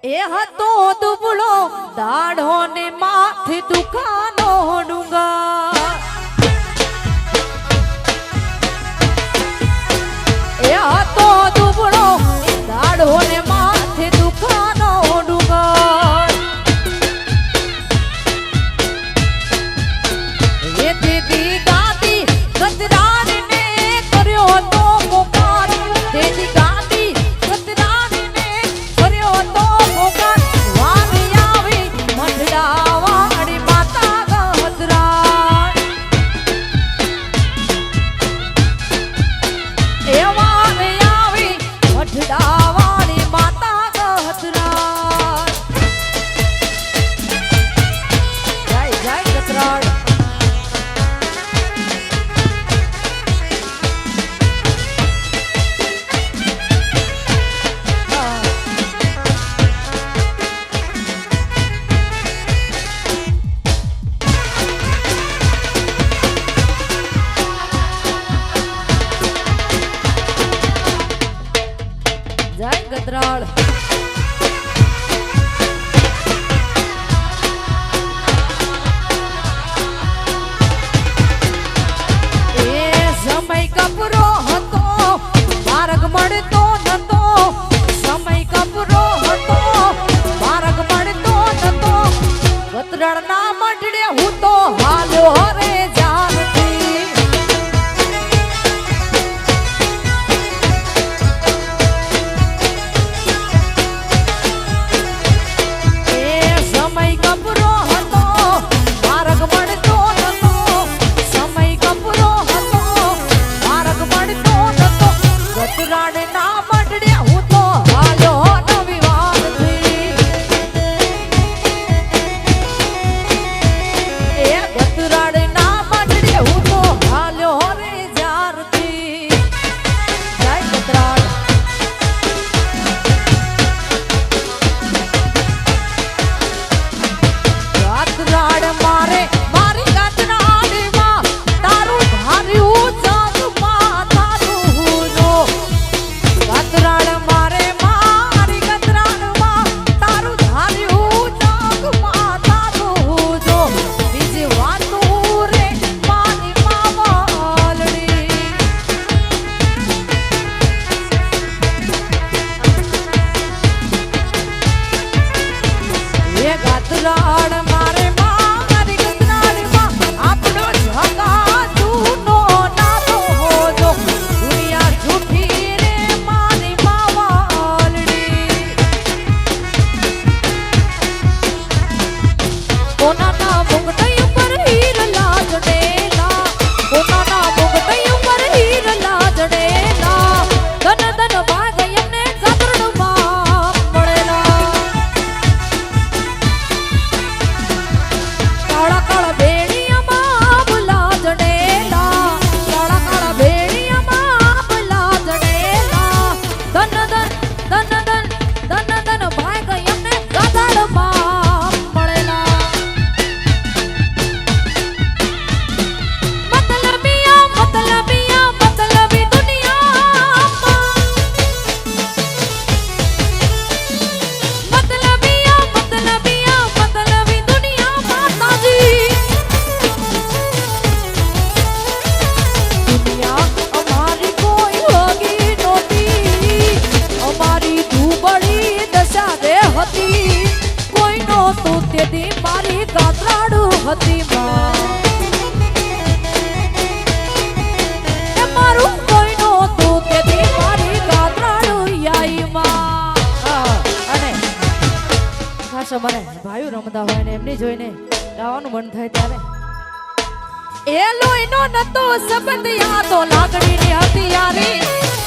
એ હતો દુબળો દાઢો ને માથે દુખાનો ડુંગર એ હતો દુબળો દાઢો ને માથે દુખાનો ડુંગર એ દીદી ગાદી ગજરાને કર્યો તો પોકાર દીદી ગાદી ગજરાને કર્યો તો પોકાર વારી આવી મંડળા વાળી માતા ગજરાણ એ વારી આવી મંડળા વાળી માતા ગજરાણ જય જય ગજરાણ જય ગદરાળ એ સમય કપરો હતો માર્ગ મળતો નતો સમય કપરો હતો માર્ગ મળતો નતો ગદરાળ ના મંડળે હું તો હાલ્યો રે જાનથી મને ભાઈઓ રમતા હોય ને એમની જોઈને ગાવાનું મન થાય ત્યારે એ લોહીનો નતો સંબંધ યા તો લાગણીની હતી યારી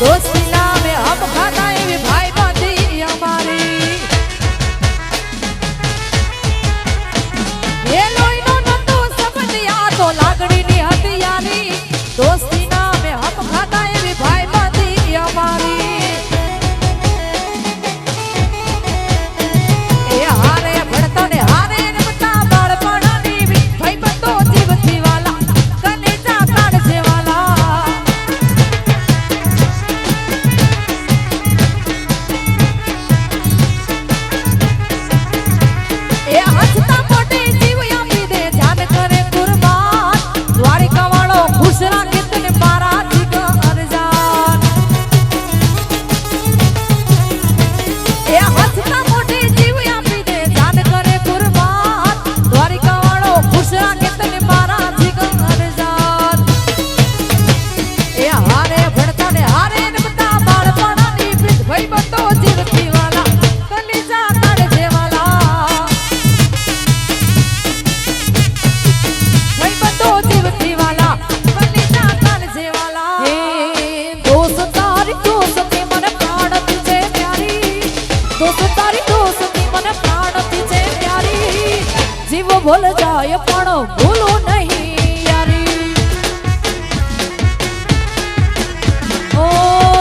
દોસ્તી નામે હમ ખાતા એવી ભાઈ બાંધી અમારી એ લોહીનો નતો સંબંધ યા તો લાગણીની હતી યારી દોસ્તી નામે હમ ખાતા એવી ભાઈ બાંધી અમારી ભૂલ જાય પણ ભૂલું નહીં યારી ઓ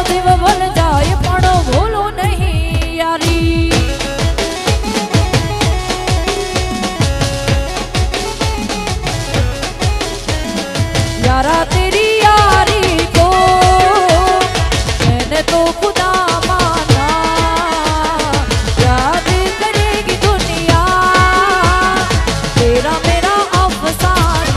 દીવ ભૂલ જાય પણ ભૂલું નહીં યારી यारा तेरी यारी को मैंने तो खुदा माना याद करेगी दुनिया तेरा मेरा अफसाना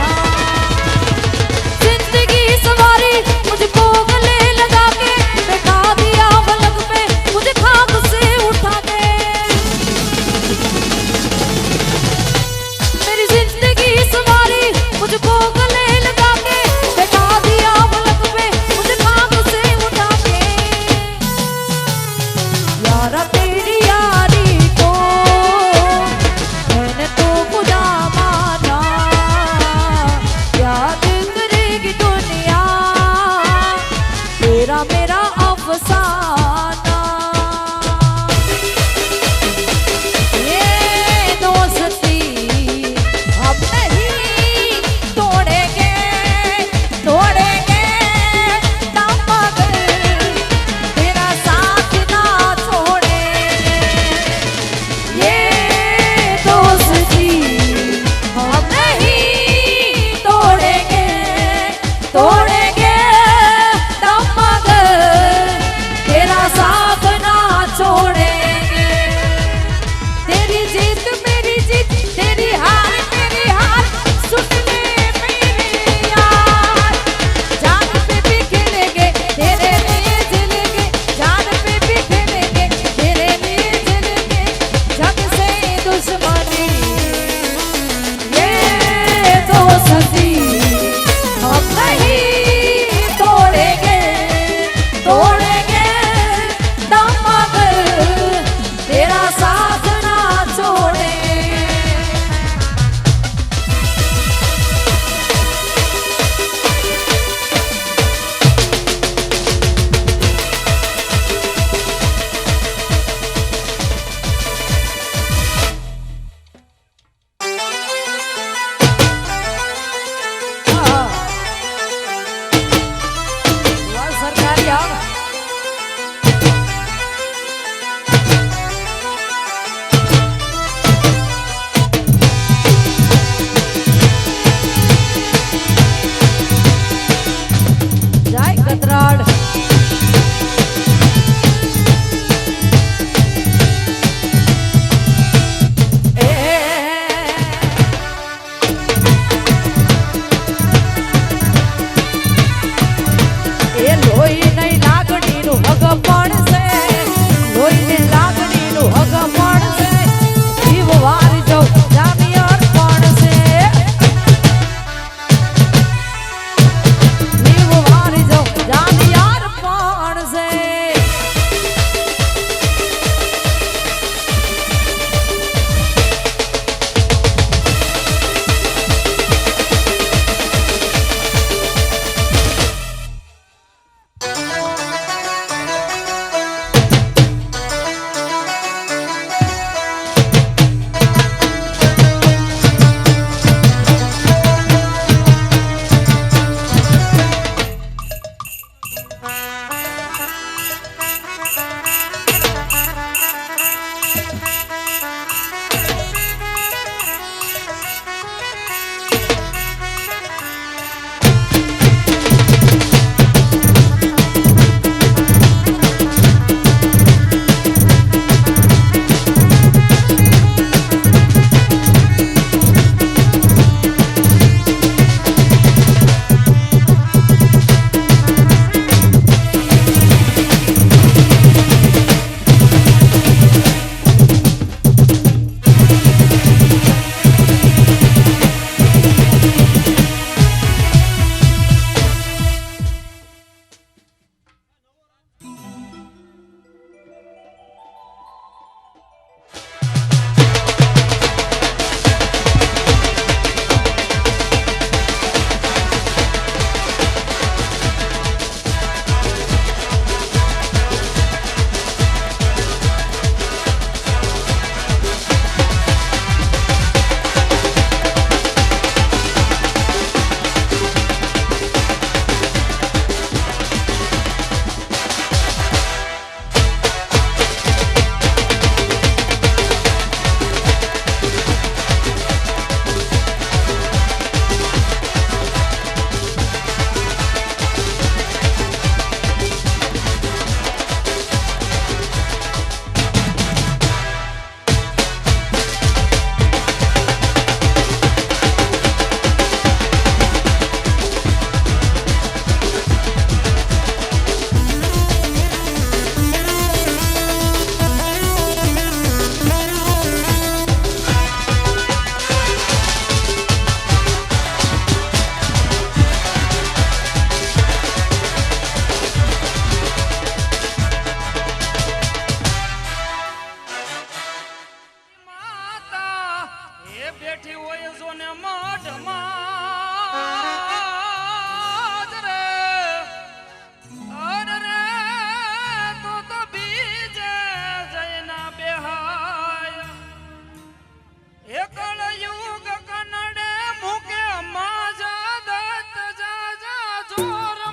બેઠી હોય જો ને મઢમાં રે અરે રે તું તો બીજે જયના બેહાય એકલ યુગ કનડે મુકે માજા દત્ત જાજા જોરમાં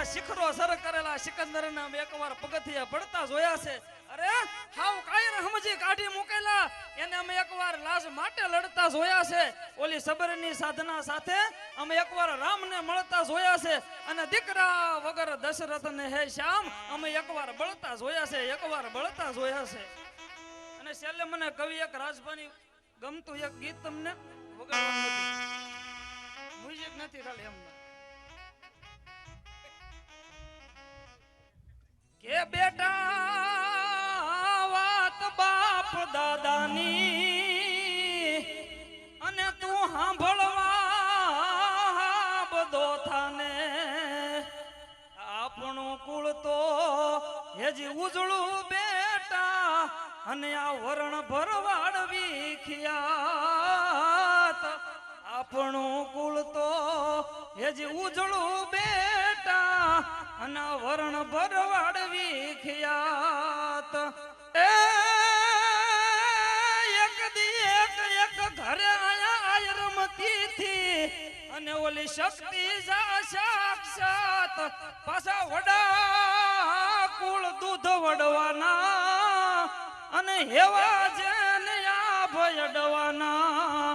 શિખરો સર કરેલા સિકંદરના એકવાર પગથિયા પડતા જોયા છે. અરે હાવ કાયર સમજી કાઢી મૂકેલા એને અમે એકવાર લાજ માટે લડતા જોયા છે. ઓલી સબરની સાધના સાથે અમે એકવાર રામને મળતા જોયા છે અને દીકરા વગર દશરથને હે શ્યામ અમે એકવાર બળતા જોયા છે, એકવાર બળતા જોયા છે. અને છેલ્લે મને કવિ એક રાજભાની ગમતું એક ગીત તમને વગાડવાનું નથી, મ્યુઝિક નથી ખાલી એમને કે બેટા વાત બાપ દાદાની અને તું સાંભળવા બધો થાને આપણું કુળ તો હેજી ઉજળું બેટા અને આ વરણ ભરવાડ વિખ્યાત આપણું કુળ તો હેજી ઉજળું બેટા અને વરણ ભરવાડ વિખ્યાત. એક દી એક ઘરે આયા આયરમતી થી અને ઓલી શક્તિ જા સાક્ષાત પાછા વડા કુળ દૂધ વડવાના અને હેવા જેને આ ભયડવાના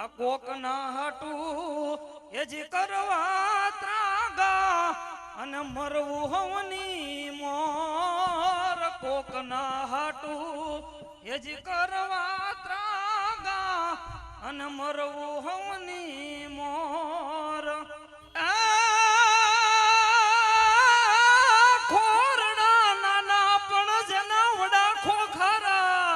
આ કોકના હાટું એજી કરવા ત્રાગા અને મરવું હવની મોર કોકના હાટું એજી કરવા ત્રાગા અને મરવું હવની મોર. ખોરડા નાના પણ જેના વડા ખોખારા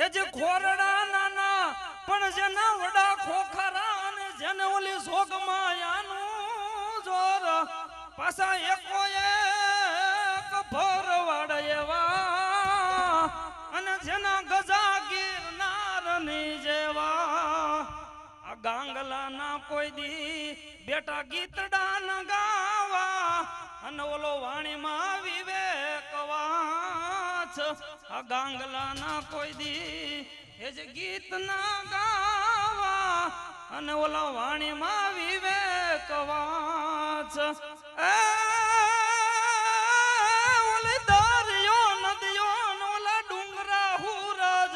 એજ ખોરડા નાના પણ જેના વડા ખોખારા અને જેને ઓલી જોગમાયાનું જોર પાછા એકો એક ભરવાડ એવા અને જેના ગજા ગિરનારની જેવા આ ગાંગલાના કોઈ દી બેટા ગીતડા ન ગાવા અને ઓલો વાણીમાં વિવેક વાંચ આ ગાંગલાના કોઈ દી એ જે ગીત ના ગાવા અને ઓલા વાણીમાં વિવેક વાંચ. ઓલે દરિયો નદીઓ ઓલા ડુંગરા હુરજ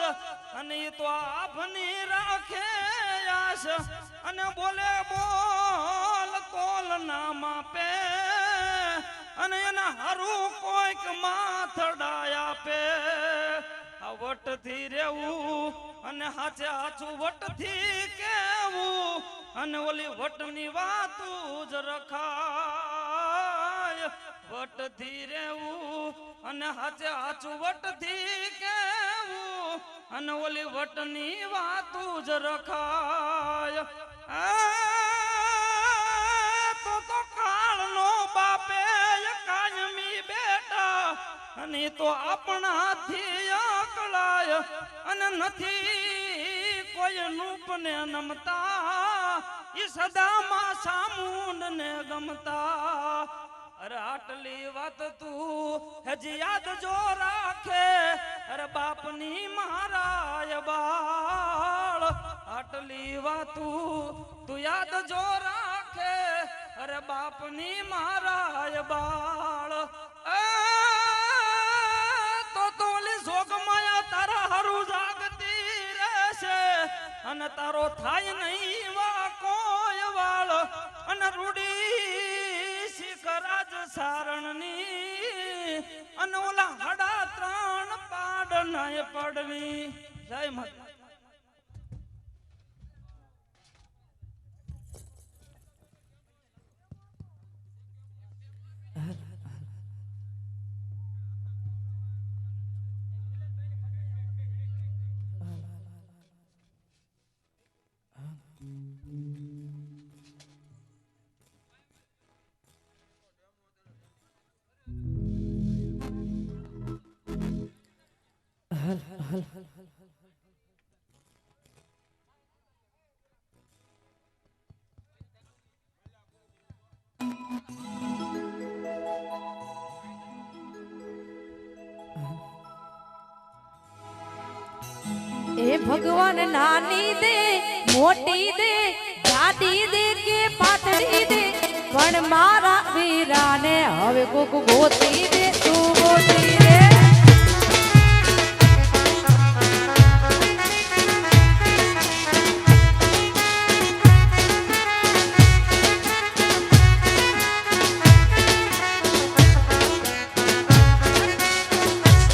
અને એ તો આભની રાખે આશ અને બોલે બોલ તોલ ના માપે અને એના હારું કોઈક માથડા આપે. આ વટથી રેવું અને હાચે હાચું વટથી કેવું અને ઓલી વટની વાતું જ રખાય. વટથી રેવું અને હાચે હાચું વટથી કેવું અને ઓલી વટની વાતું જ રખાય. તો કાળનો બાપે કાયમી બેટા અને તો આપણાથી અકળાય અને નથી કોઈ રૂપને નમતા ઈ સદામાં સામુંડ ને ગમતા. અરે આટલી વાત તું હજી યાદ જો રાખે અરે બાપની મારાય બાળ આટલી વાત તું યાદ જો રાખે અરે બાપની મારાય બાળ તો તોલી જોગમાયા તારા હારું જાગતી રહેશે અને તારો થાય નહીં વા કોઈ વાળ અને રૂડી શિખરાજ સારણની અને ઓલા હડા 3 પાડ નાય પડવી જય માતા એ ભગવાન નાની દે મોટી દે જાડી દે કે પાતળી દે પણ મારા વીરાને હવે કોક ગોતી દે તું ગોતી દે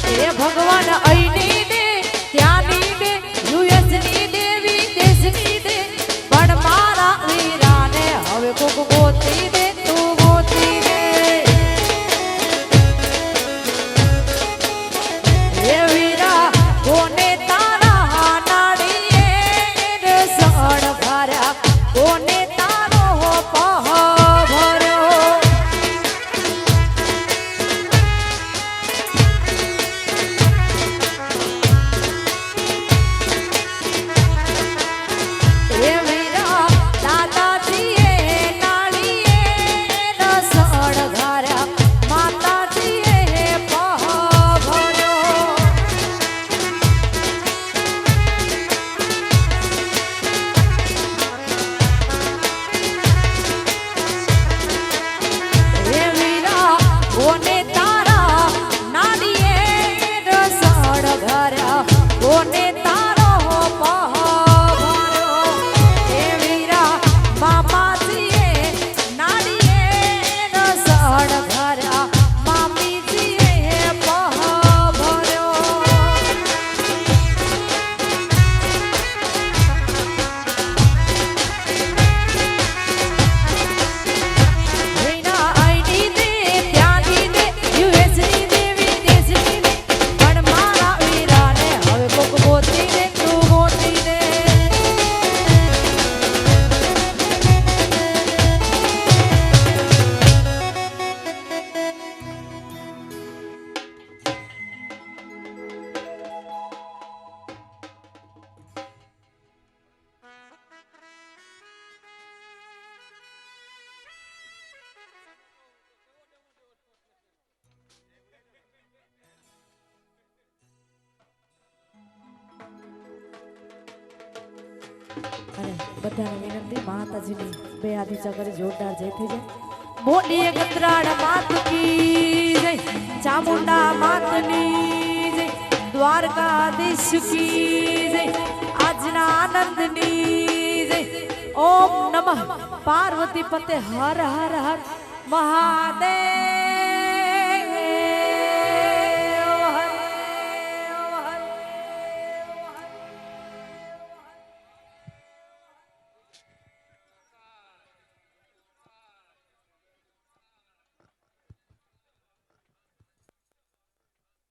એ ભગવાન અહીંની દે ત્યાંની દે યુએસની દેવી દેશની દે પણ મારા વીરાને હવે કોક ગોતી દે તું ગોતી દે એ વીરા કોને તારા નાડીએ સણ ભર્યા કોને તારો પહ ભર્યો એ વીરા દાદાજીએ નાળીએ રસણ ઘાર્યા માતાજીએ પહ ભર્યો એ વીરા કોને તારા નાળીએ રસણ ઘાર્યા કોને તારો પહ ભર્યો એ વીરા મામાજીએ નાળીએ રસણ ઘાર્યા મામીજીએ પહ ભર્યો વીરા અહીંની દે ત્યાંની દે યુએસની દેવી દેશની દે પણ મારા વીરાને હવે કોક ગોતી દે તું ગોતી દે અને બધાને વિનંતી માતાજીની બે હાથી ચકરી જોરદાર જય થઈ જાય બોલીએ ગતરાળ માત કી જય ચામુંડા માતની જય દ્વારકાધીશ કી જય આજના આનંદની જય ઓમ નમઃ પાર્વતી પતે હર હર હર મહાદેવ